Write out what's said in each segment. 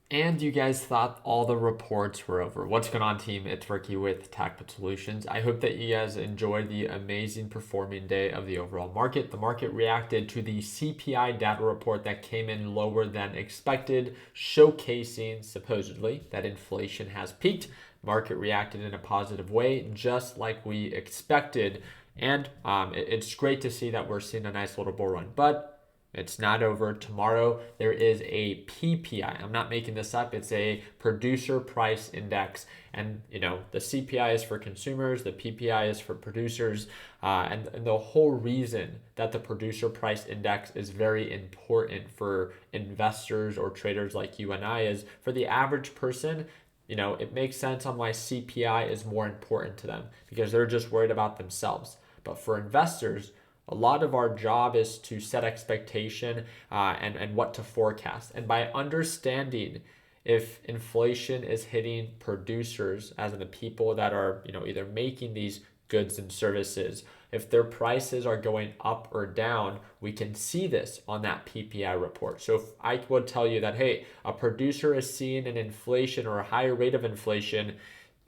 And you guys thought all the reports were over. What's going on, team? It's Ricky with Tactical Solutions. I hope that you guys enjoyed the amazing performing day of the overall market. The market reacted to the CPI data report that came in lower than expected, showcasing supposedly that inflation has peaked. Market reacted in a positive way, just like we expected. And it's great to see that we're seeing a nice little bull run. But it's not over. Tomorrow there is a PPI. I'm not making this up. It's a producer price index. And the CPI is for consumers, the PPI is for producers. And the whole reason that the producer price index is very important for investors or traders like you and I is for the average person. It makes sense on why CPI is more important to them because they're just worried about themselves. But for investors, a lot of our job is to set expectation and what to forecast. And by understanding if inflation is hitting producers, as in the people that are either making these goods and services, if their prices are going up or down, we can see this on that PPI report. So if I would tell you that, hey, a producer is seeing an inflation or a higher rate of inflation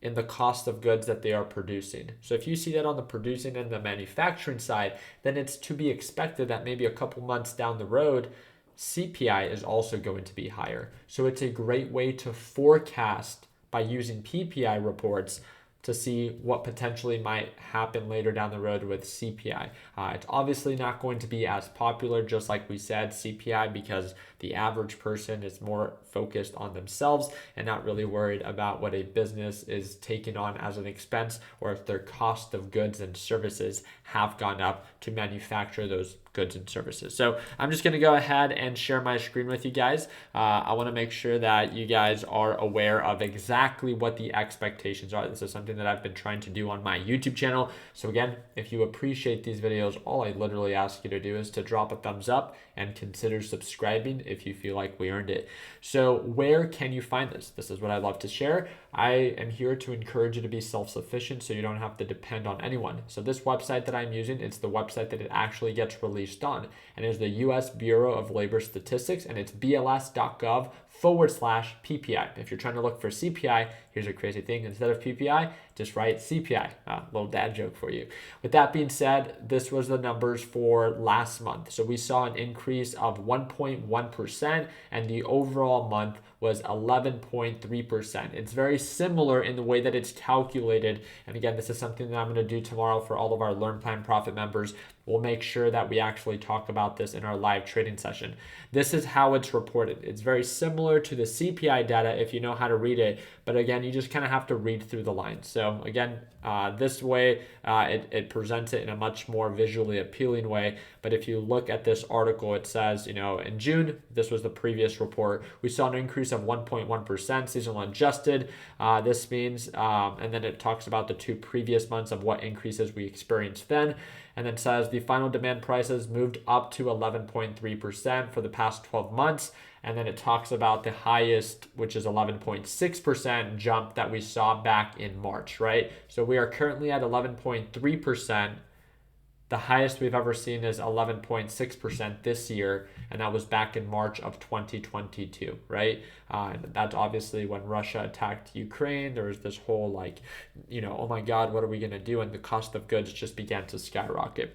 in the cost of goods that they are producing. So if you see that on the producing and the manufacturing side, then it's to be expected that maybe a couple months down the road, CPI is also going to be higher. So it's a great way to forecast by using PPI reports to see what potentially might happen later down the road with CPI. It's obviously not going to be as popular, just like we said, CPI, because the average person is more focused on themselves and not really worried about what a business is taking on as an expense or if their cost of goods and services have gone up to manufacture those goods and services. So I'm just going to go ahead and share my screen with you guys. I want to make sure that you guys are aware of exactly what the expectations are. This is something that I've been trying to do on my YouTube channel. So again, if you appreciate these videos, all I literally ask you to do is to drop a thumbs up and consider subscribing if you feel like we earned it. So where can you find this? This is what I love to share. I am here to encourage you to be self-sufficient so you don't have to depend on anyone. So this website that I'm using, it's the website that it actually gets released on, and it's the U.S. Bureau of Labor Statistics, and it's bls.gov/PPI. If you're trying to look for CPI, here's a crazy thing. Instead of PPI, just write CPI. Little dad joke for you. With that being said, this was the numbers for last month. So we saw an increase of 1.1%, and the overall month was 11.3%. It's very similar in the way that it's calculated. And again, this is something that I'm going to do tomorrow for all of our Learn Plan Profit members. We'll make sure that we actually talk about this in our live trading session. This is how it's reported. It's very similar to the CPI data if you know how to read it. But again, you just kind of have to read through the lines. So again, this way, it presents it in a much more visually appealing way. But if you look at this article, it says, in June, this was the previous report, we saw an increase of 1.1%, seasonal adjusted. This means, and then it talks about the two previous months of what increases we experienced then. And then says the final demand prices moved up to 11.3% for the past 12 months. And then it talks about the highest, which is 11.6% jump that we saw back in March, right? So we are currently at 11.3%. The highest we've ever seen is 11.6% this year, and that was back in March of 2022, right? That's obviously when Russia attacked Ukraine. There was this whole oh my God, what are we going to do? And the cost of goods just began to skyrocket.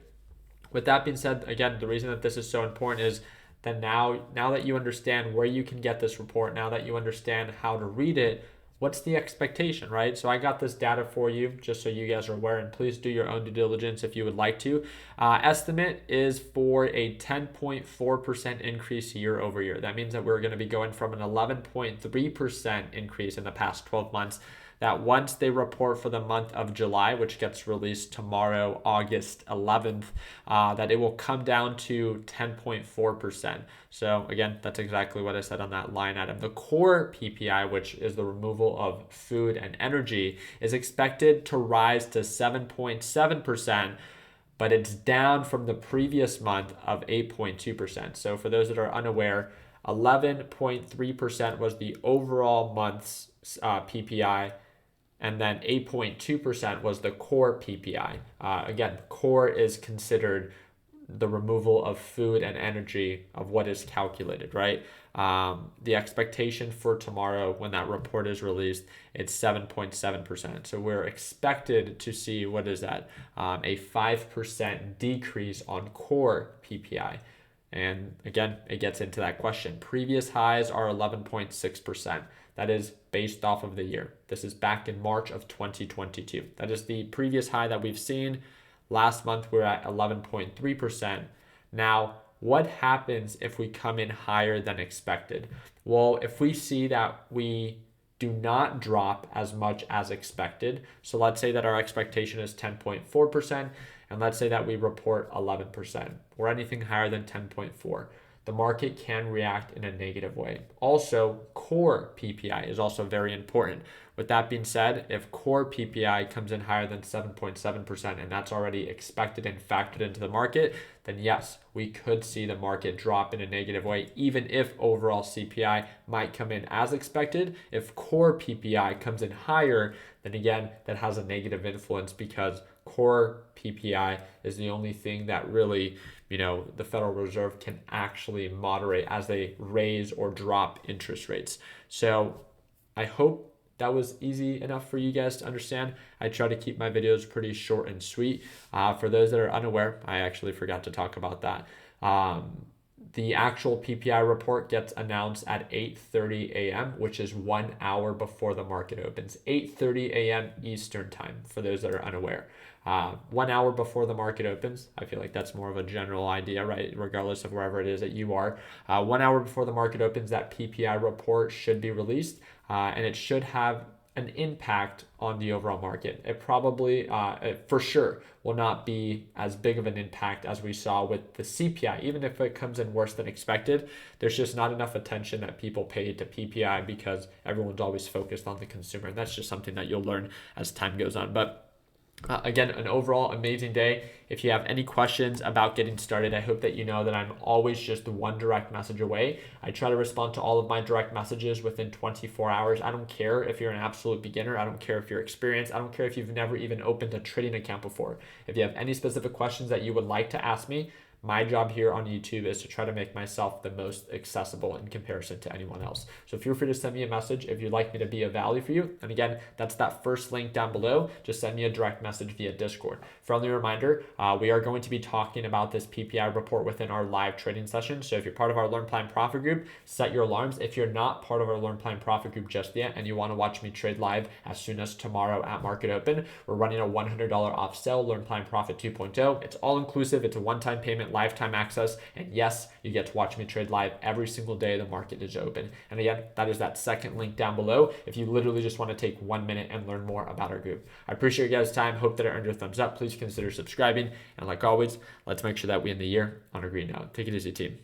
With that being said, again, the reason that this is so important is that now that you understand where you can get this report, now that you understand how to read it, what's the expectation, right? So I got this data for you just so you guys are aware, and please do your own due diligence if you would like to. Estimate is for a 10.4% increase year over year. That means that we're going to be going from an 11.3% increase in the past 12 months, that once they report for the month of July, which gets released tomorrow, August 11th, that it will come down to 10.4%. So again, that's exactly what I said on that line item. The core PPI, which is the removal of food and energy, is expected to rise to 7.7%, but it's down from the previous month of 8.2%. So for those that are unaware, 11.3% was the overall month's PPI, and then 8.2% was the core PPI. Again, core is considered the removal of food and energy of what is calculated, right? The expectation for tomorrow when that report is released, it's 7.7%. So we're expected to see, what is that? A 5% decrease on core PPI. And again, it gets into that question. Previous highs are 11.6%. That is based off of the year. This is back in March of 2022. That is the previous high that we've seen. Last month, we're at 11.3%. Now, what happens if we come in higher than expected? Well, if we see that we do not drop as much as expected, so let's say that our expectation is 10.4%, and let's say that we report 11% or anything higher than 10.4, the market can react in a negative way. Also, core PPI is also very important. With that being said, if core PPI comes in higher than 7.7% and that's already expected and factored into the market, then yes, we could see the market drop in a negative way, even if overall CPI might come in as expected. If core PPI comes in higher, then again, that has a negative influence because core PPI is the only thing that really, the Federal Reserve can actually moderate as they raise or drop interest rates. So I hope that was easy enough for you guys to understand. I try to keep my videos pretty short and sweet. For those that are unaware, I actually forgot to talk about that. The actual PPI report gets announced at 8:30 a.m., which is 1 hour before the market opens. 8:30 a.m. Eastern time, for those that are unaware. 1 hour before the market opens. I feel like that's more of a general idea, right? Regardless of wherever it is that you are. 1 hour before the market opens, that PPI report should be released, and it should have an impact on the overall market. It probably, for sure, will not be as big of an impact as we saw with the CPI. Even if it comes in worse than expected, there's just not enough attention that people pay to PPI because everyone's always focused on the consumer. And that's just something that you'll learn as time goes on. But again, an overall amazing day. If you have any questions about getting started, I hope that you know that I'm always just one direct message away. I try to respond to all of my direct messages within 24 hours. I don't care if you're an absolute beginner. I don't care if you're experienced. I don't care if you've never even opened a trading account before. If you have any specific questions that you would like to ask me, my job here on YouTube is to try to make myself the most accessible in comparison to anyone else. So feel free to send me a message if you'd like me to be of value for you. And again, that's that first link down below. Just send me a direct message via Discord. Friendly reminder, we are going to be talking about this PPI report within our live trading session. So if you're part of our Learn Plan Profit group, set your alarms. If you're not part of our Learn Plan Profit group just yet and you want to watch me trade live as soon as tomorrow at market open, we're running a $100 off sale, Learn Plan Profit 2.0. It's all inclusive. It's a one-time payment, lifetime access, and yes, you get to watch me trade live every single day the market is open. And again, that is that second link down below if you literally just want to take 1 minute and learn more about our group. I appreciate you guys' time. Hope that it earned your thumbs up. Please consider subscribing. And like always, let's make sure that we end the year on a green note. Take it easy, team.